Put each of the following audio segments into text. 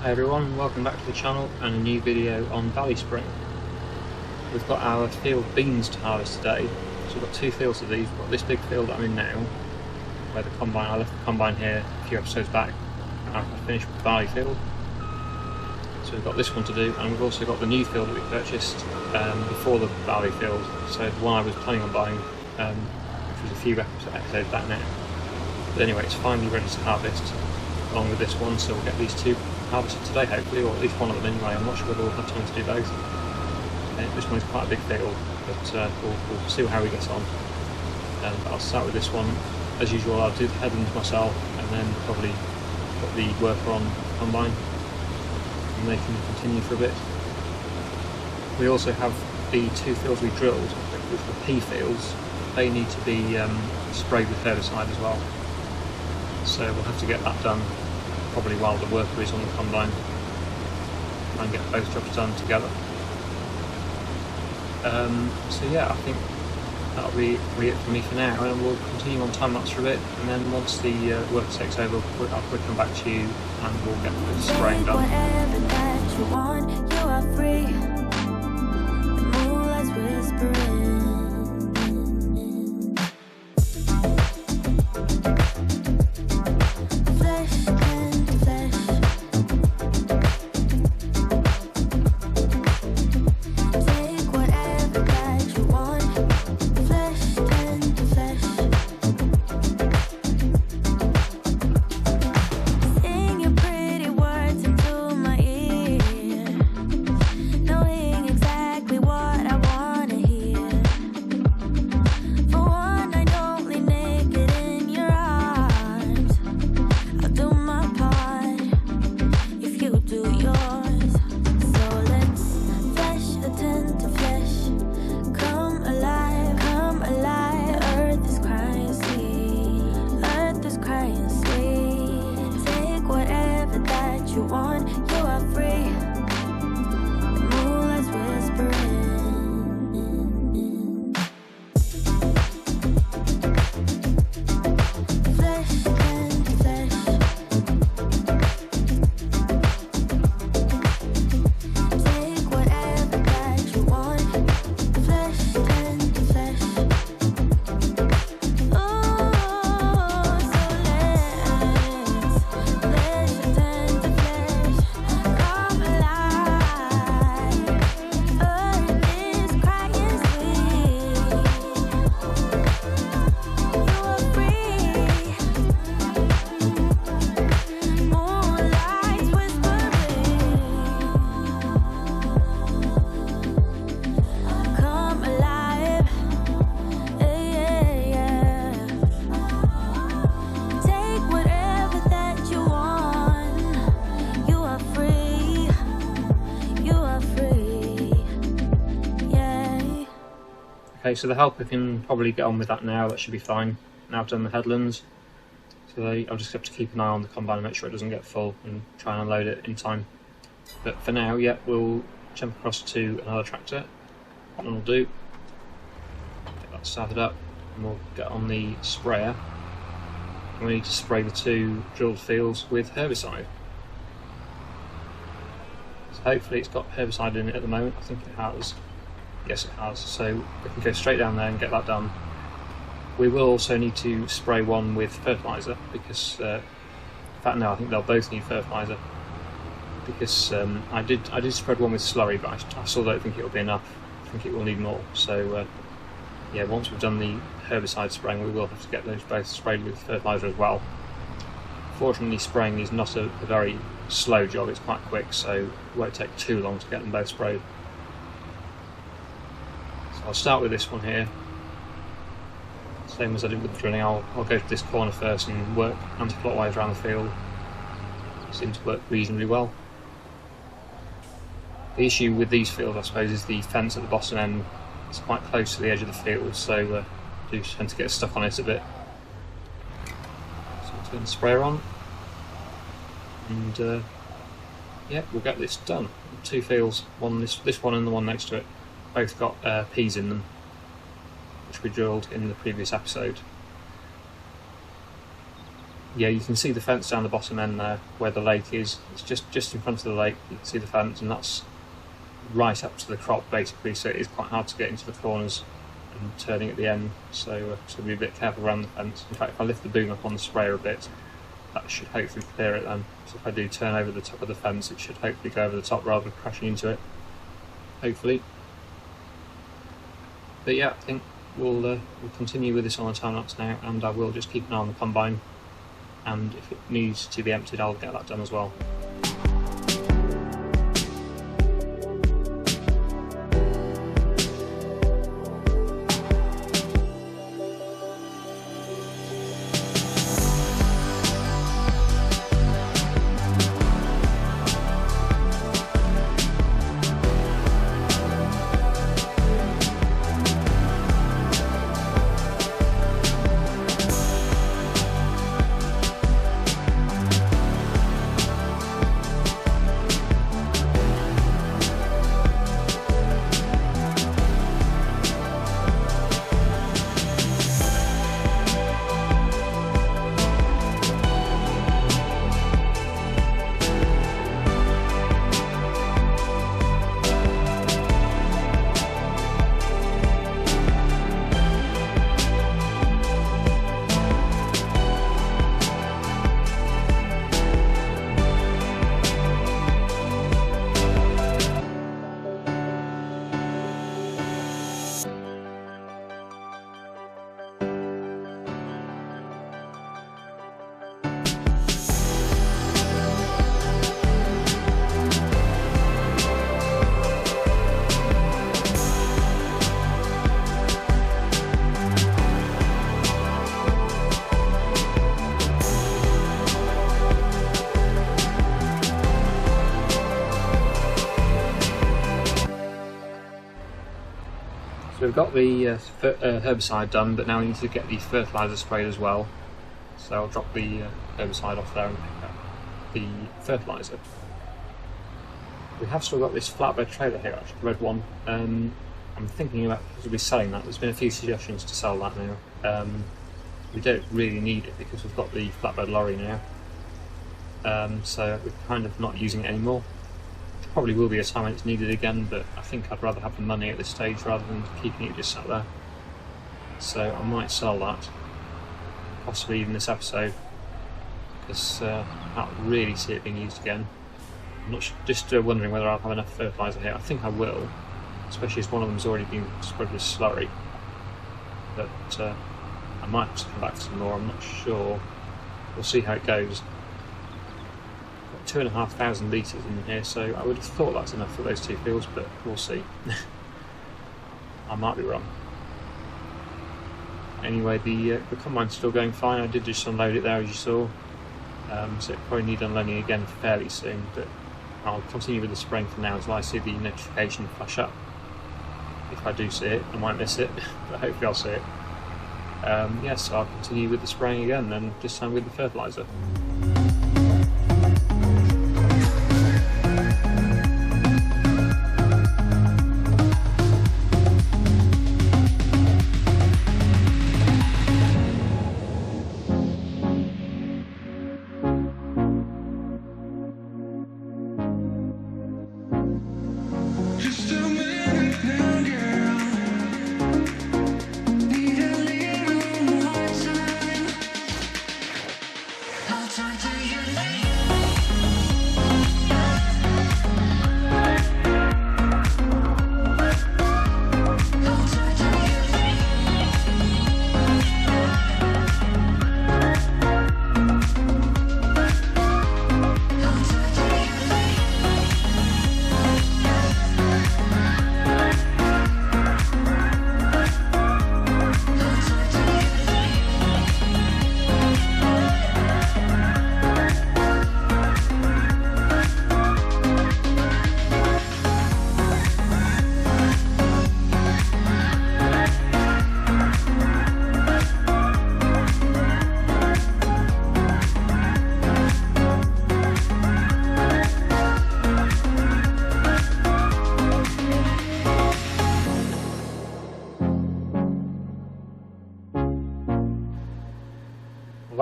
Hi everyone, welcome back to the channel and a new video on BallySpring. We've got our field beans to harvest today, so we've got two fields of these. We've got this big field that I'm in now, where the combine, I left the combine here a few episodes back, and I finished with the barley field. So we've got this one to do, and we've also got the new field that we purchased before the barley field, so the one I was planning on buying, which was a few episodes back now. But anyway, it's finally ready to harvest along with this one, so we'll get these two harvested today hopefully, or at least one of them anyway. I'm not sure whether we'll have time to do both. This one is quite a big field, but we'll see how we get on. But I'll start with this one. As usual, I'll do the headlands myself and then probably put the worker on combine and they can continue for a bit. We also have the two fields we drilled, which were pea fields. They need to be sprayed with herbicide as well. So we'll have to get that done probably while the worker is on the combine, try and get both jobs done together. So yeah, I think that'll be it for me for now, and we'll continue on time lapse for a bit, and then once the worker takes over, I'll quickly come back to you and we'll get the spraying done. Whatever that you want, you are free. The moonlight's whispering. Okay, so the helper can probably get on with that now, that should be fine. Now I've done the headlands, so I'll just have to keep an eye on the combine and make sure it doesn't get full and try and unload it in time. But for now, yeah, we'll jump across to another tractor, and we'll do. Get that started up, and we'll get on the sprayer. And we need to spray the two drilled fields with herbicide. So hopefully it's got herbicide in it at the moment, I think it has. Yes, it has, so we can go straight down there and get that done. We will also need to spray one with fertilizer because, in fact no, I think they'll both need fertilizer because I did spread one with slurry, but I still don't think it will be enough. I think it will need more. So yeah, once we've done the herbicide spraying, we will have to get those both sprayed with fertilizer as well. Fortunately, spraying is not a very slow job; it's quite quick, so it won't take too long to get them both sprayed. I'll start with this one here, same as I did with the drilling. I'll go to this corner first and work anti-clockwise around the field. It seems to work reasonably well. The issue with these fields, I suppose, is the fence at the bottom end. It's quite close to the edge of the field, so I do tend to get stuck on it a bit. So I'll turn the sprayer on, and yeah, we'll get this done. Two fields, one this one and the one next to it. Both got peas in them, which we drilled in the previous episode. yeah, you can see the fence down the bottom end there where the lake is. It's just in front of the lake. You can see the fence, and that's right up to the crop basically, so it is quite hard to get into the corners and turning at the end, so be a bit careful around the fence. In fact, if I lift the boom up on the sprayer a bit, that should hopefully clear it then. So if I do turn over the top of the fence, it should hopefully go over the top rather than crashing into it, hopefully. But yeah, I think we'll continue with this on the time lapse now, and I will just keep an eye on the combine, and if it needs to be emptied, I'll get that done as well. So we've got the herbicide done, but now we need to get the fertilizer sprayed as well. So I'll drop the herbicide off there and pick up the fertilizer. We have still got this flatbed trailer here, actually, the red one. I'm thinking about possibly selling that. There's been a few suggestions to sell that now. We don't really need it because we've got the flatbed lorry now. So we're kind of not using it anymore. Probably will be a time when it's needed again, but I think I'd rather have the money at this stage rather than keeping it just sat there. So I might sell that, possibly even this episode, because I can't really see it being used again. I'm not just wondering whether I'll have enough fertiliser here. I think I will, especially as one of them's already been spread with slurry. But I might have to come back for some more, I'm not sure. We'll see how it goes. 2,500 litres in here, so I would have thought that's enough for those two fields, but we'll see. I might be wrong. Anyway, the combine's still going fine. I did just unload it there, as you saw, so it probably need unloading again fairly soon, but I'll continue with the spraying for now until I see the notification flash up. If I do see it, I might miss it, but hopefully I'll see it. Yes, I'll continue with the spraying again, and this time with the fertiliser. I'll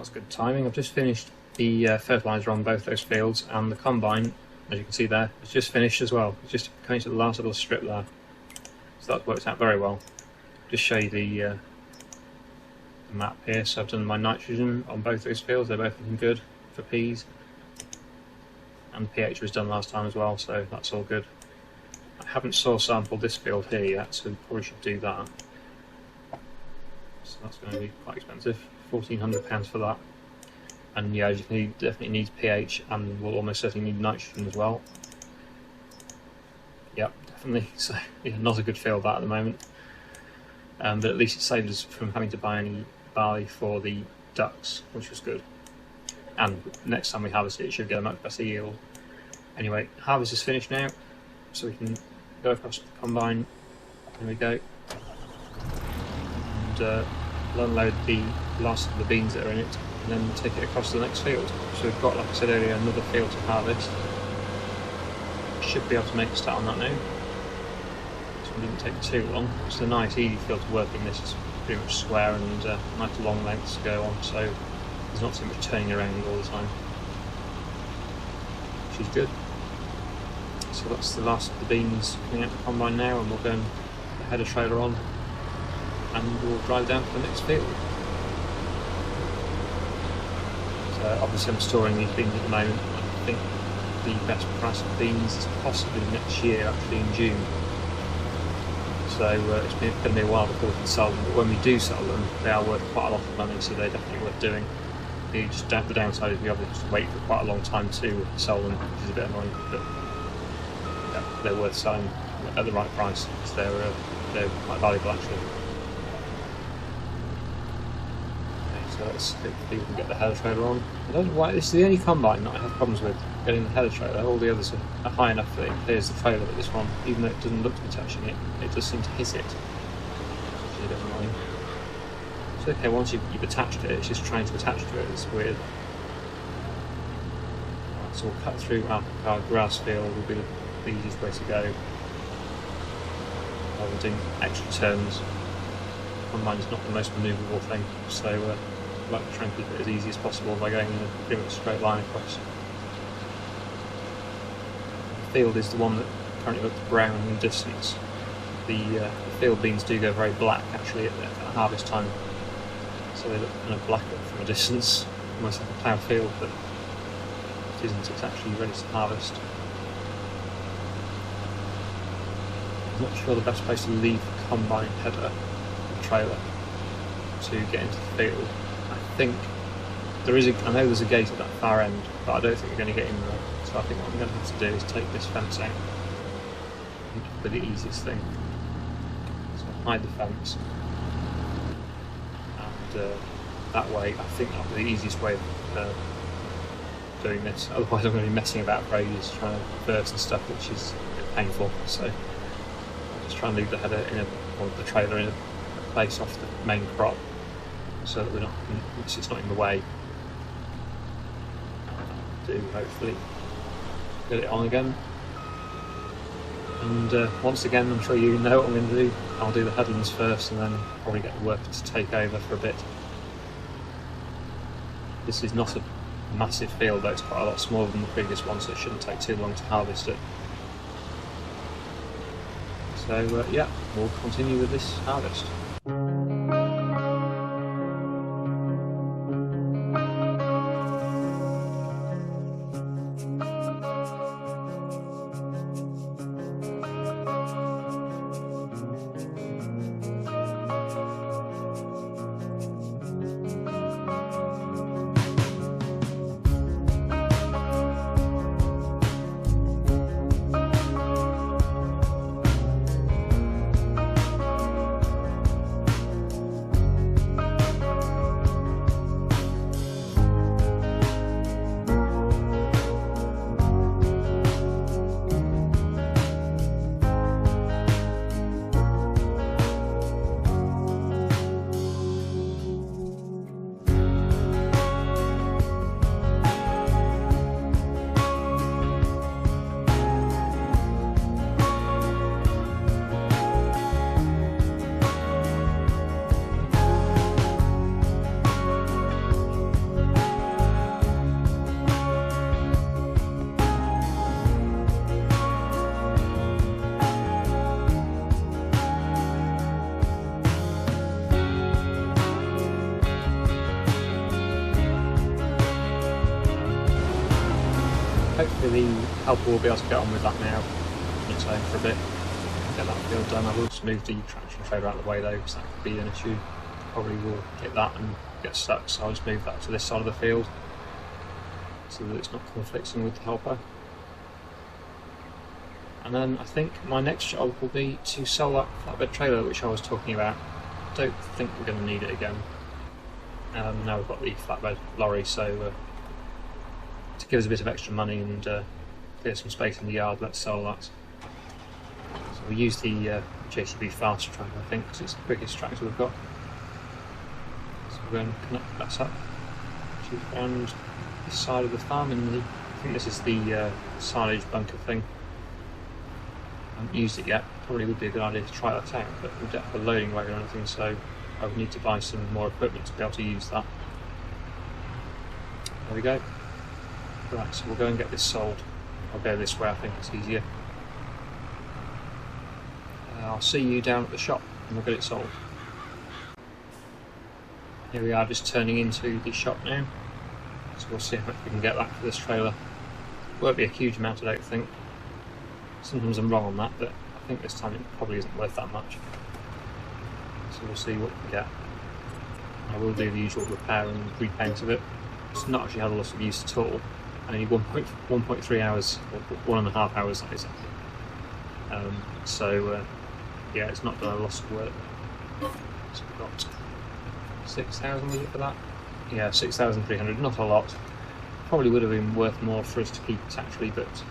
that's good timing. I've just finished the fertiliser on both those fields, and the combine, as you can see there, it's just finished as well. It's just coming to the last little strip there. So that worked out very well. Just show you the map here. So I've done my nitrogen on both those fields, they're both looking good for peas. And pH was done last time as well, so that's all good. I haven't soil sampled this field here yet, so we probably should do that. So that's going to be quite expensive, £1,400 for that. And yeah, as you can see, definitely needs pH, and will almost certainly need nitrogen as well. Yep, definitely. So yeah, not a good field that at the moment. But at least it saved us from having to buy any barley for the ducks, which was good. And next time we harvest it, it should get a much better yield. Anyway, harvest is finished now, so we can go across to the combine. There we go. And unload the last of the beans that are in it, and then take it across to the next field. So we've got, like I said earlier, another field to harvest. Should be able to make a start on that now. This one didn't take too long. It's a nice easy field to work in. This is pretty much square and nice long lengths to go on, so there's not too much turning around all the time, which is good. So that's the last of the beans coming out of the combine now, and we'll go and put the header trailer on and we'll drive down to the next field. So obviously I'm storing these beans at the moment. I think the best price of beans is possibly next year, actually in June. So it's going to be a while before we can sell them, but when we do sell them, they are worth quite a lot of money, so they're definitely worth doing. The downside is we obviously have to wait for quite a long time to sell them, which is a bit annoying, but yeah, they're worth selling at the right price, because they're quite valuable actually. Okay, so let's hopefully we can get the header trailer on. I don't know why, this is the only combine that I have problems with getting the header trailer. All the others are high enough that it clears the trailer, but this one, even though it doesn't look to be touching it, it does seem to hit it, which is a bit annoying. It's okay once you've attached it, it's just trying to attach to it, it's weird. Right, so we'll cut through our grass field, will be the easiest way to go, rather than doing extra turns. Combine is not the most manoeuvrable thing, so I'd like to try and keep it as easy as possible by going in a pretty much straight line across. The field is the one that currently looks brown in the distance. The field beans do go very black actually at harvest time. So they look kind of black from a distance, almost like a ploughed field, but it isn't, it's actually ready to harvest. I'm not sure the best place to leave the combine header and trailer to get into the field. I think there is I know there's a gate at that far end, but I don't think we're going to get in there. So I think what I'm going to have to do is take this fence out. That'll be the easiest thing. So hide the fence. That way, I think that'll be the easiest way of doing this. Otherwise, I'm going to be messing about for ages trying to burst and stuff, which is a bit painful. So I'll just try and leave the header or the trailer in a place off the main crop, so that it's not in the way. Do hopefully get it on again. And once again, I'm sure you know what I'm going to do. I'll do the headlands first and then probably get the worker to take over for a bit. This is not a massive field though, it's quite a lot smaller than the previous one, so it shouldn't take too long to harvest it. So yeah, we'll continue with this harvest. hopefully the helper will be able to get on with that now on its own for a bit, get that field done. I will just move the traction trailer out of the way though, because that could be an issue. Probably will hit that and get stuck, so I'll just move that to this side of the field so that it's not conflicting with the helper. And then I think my next job will be to sell that flatbed trailer which I was talking about. I don't think we're going to need it again. Now we've got the flatbed lorry, so to give us a bit of extra money and clear some space in the yard, let's sell that. So we'll use the JCB fast track, I think, because it's the quickest tractor we've got. So we're going to connect that up to around this side of the farm. I think this is the silage bunker thing. I haven't used it yet. Probably would be a good idea to try that out, but we don't have a loading wagon or anything, so I would need to buy some more equipment to be able to use that. There we go. Right, so we'll go and get this sold. I'll go this way, I think it's easier. I'll see you down at the shop and we'll get it sold. Here we are, just turning into the shop now. So we'll see how much we can get back for this trailer. Won't be a huge amount, I don't think. Sometimes I'm wrong on that, but I think this time it probably isn't worth that much. So we'll see what we can get. I will do the usual repair and repaint of it. It's not actually had a lot of use at all. Only 1.3 hours, or 1.5 hours that is. Yeah, it's not done a lot of work. So we've got 6,000 was it for that? Yeah, 6,300, not a lot. Probably would have been worth more for us to keep it actually, but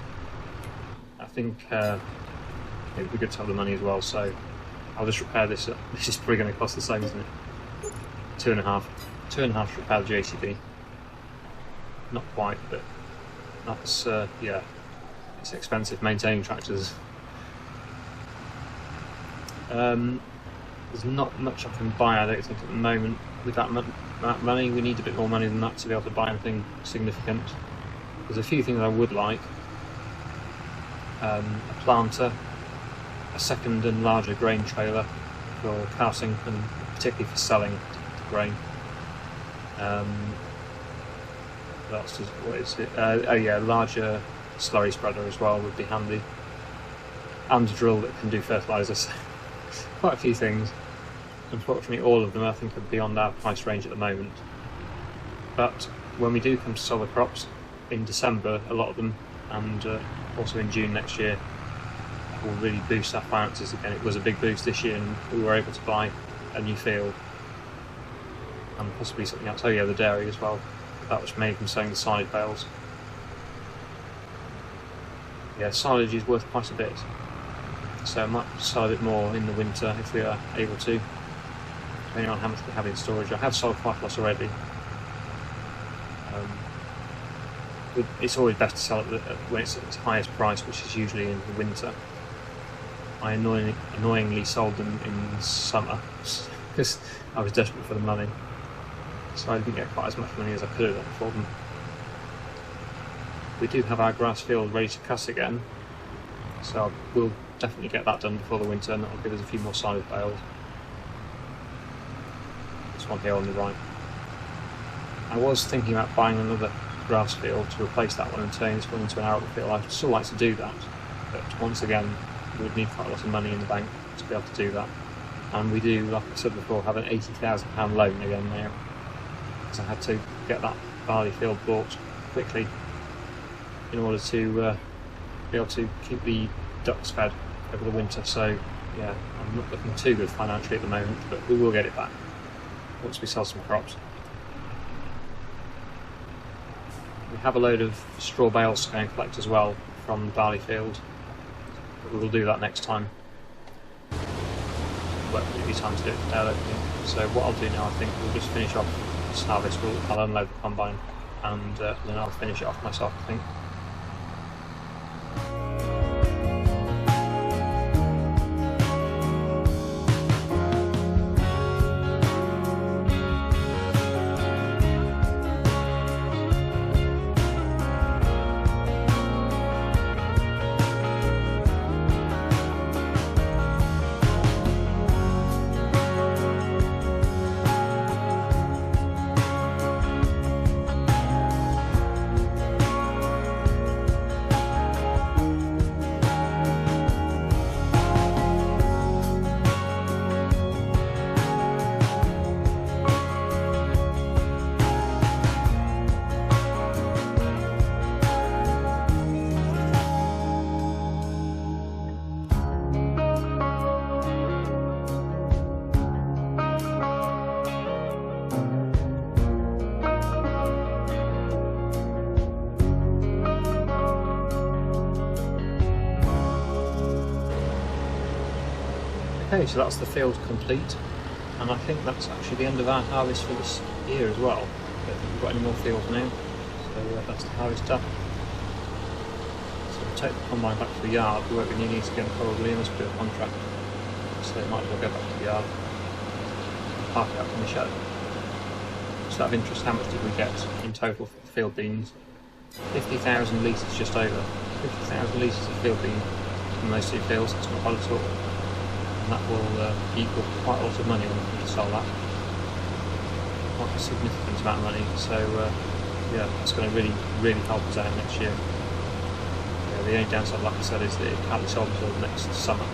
I think it would be good to have the money as well, so I'll just repair this. This is probably going to cost the same, isn't it? 2.5 to repair the JCB. Not quite, but that's yeah, it's expensive maintaining tractors. There's not much I can buy, I don't think, at the moment. With that money, we need a bit more money than that to be able to buy anything significant. There's a few things I would like. A planter, a second and larger grain trailer for carting and particularly for selling the grain. What is it? Oh yeah, larger slurry spreader as well would be handy. And a drill that can do fertilizer. Quite a few things. Unfortunately, all of them I think are beyond our price range at the moment. But when we do come to sell the crops in December, a lot of them, and also in June next year, will really boost our finances again. It was a big boost this year, and we were able to buy a new field and possibly something else. Oh yeah, the dairy as well. That was made from selling the silage bales. Yeah, silage is worth quite a bit, so I might sell a bit more in the winter if we are able to, depending on how much we have in storage. I have sold quite a lot already. It's always best to sell it when it's at its highest price, which is usually in the winter. I annoyingly sold them in summer because I was desperate for the money, so I didn't get quite as much money as I could have done for them. We do have our grass field ready to cuss again, so we'll definitely get that done before the winter, and that'll give us a few more silage bales. This one here on the right. I was thinking about buying another grass field to replace that one and turning this one into an arable field. I'd still like to do that, but once again we would need quite a lot of money in the bank to be able to do that. And we do, like I said before, have an £80,000 loan again now, because I had to get that barley field bought quickly in order to be able to keep the ducks fed over the winter. So yeah, I'm not looking too good financially at the moment, but we will get it back once we sell some crops. We have a load of straw bales to go and collect as well from the barley field, but we will do that next time. Won't really be time to do it today, I don't think. So what I'll do now, I think we'll just finish off this harvest. I'll unload the combine and then I'll finish it off myself, I think. Okay, so that's the field complete, and I think that's actually the end of our harvest for this year as well. I don't think we've got any more fields now, so that's the harvest done. So we'll take the combine back to the yard. We won't be needing it again probably unless we do a contract, so it might as well go back to the yard and park it up in the shed. Just out of interest, how much did we get in total for the field beans? 50,000 litres just over. 50,000 litres of field bean from those two fields, that's not bad at all. And that will equal quite a lot of money when we can sell that. Quite a significant amount of money, so yeah, that's going to really help us out next year. Yeah, the only downside, like I said, is that it can't be sold until next summer.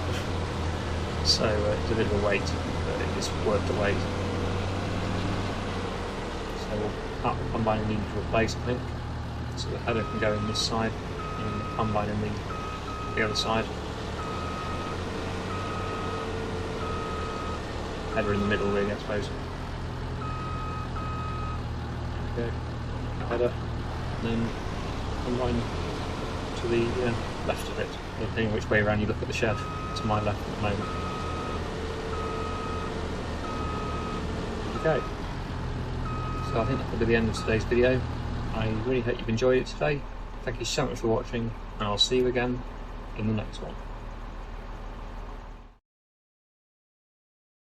So it's a bit of a wait, but it is worth the wait. So we'll park the combine in the usual place, I think. So the header can go in this side, and the combine in the other side. Header in the middle, really, I suppose. Okay, header, and then combine to the left of it, depending which way around you look at the shed. To my left at the moment. Okay, so I think that will be the end of today's video. I really hope you've enjoyed it today. Thank you so much for watching, and I'll see you again in the next one.